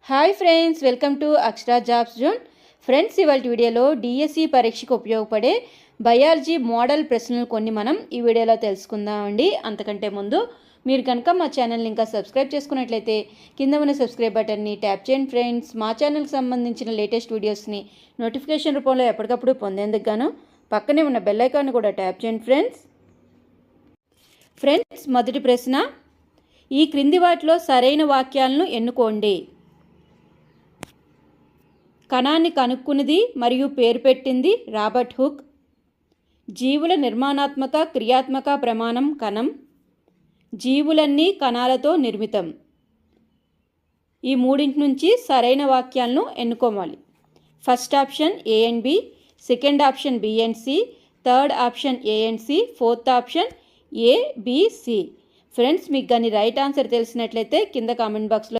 Hi friends, welcome to Akshara jobs zone. Friends, ఇవాళ వీడియోలో DSC పరీక్షకు ఉపయోగపడే బయాలజీ మోడల్ ప్రశ్నలు కొన్ని మనం ఈ వీడియోలో తెలుసుకుందామండి. అంతకంటే ముందు మీరు కనుక మా ఛానల్ని ఇంకా సబ్స్క్రైబ్ చేసుకున్నట్లయితే కింద ఉన్న సబ్స్క్రైబ్ బటన్ని ట్యాప్ చేయండి ఫ్రెండ్స్. మా ఛానల్కి సంబంధించిన లేటెస్ట్ వీడియోస్ని నోటిఫికేషన్ రూపంలో ఎప్పటికప్పుడు పొందేందుకు గాను పక్కనే ఉన్న బెల్ ఐకాన్ని కూడా ట్యాప్ చేయండి ఫ్రెండ్స్, మొదటి ప్రశ్న, ఈ క్రింది వాటిలో సరైన వాక్యాలను ఎన్నుకోండి. కణాన్ని కనుక్కున్నది మరియు పేరు పెట్టింది రాబర్ట్ హుక్. జీవుల నిర్మాణాత్మక క్రియాత్మక ప్రమాణం కణం. జీవులన్నీ కణాలతో నిర్మితం. ఈ మూడింటి నుంచి సరైన వాక్యాలను ఎన్నుకోవాలి. First option A and B, second option B and C, third option A and C, fourth option A B C. Friends, మీకు కానీ రైట్ ఆన్సర్ తెలిసినట్లయితే కింద కామెంట్ బాక్స్లో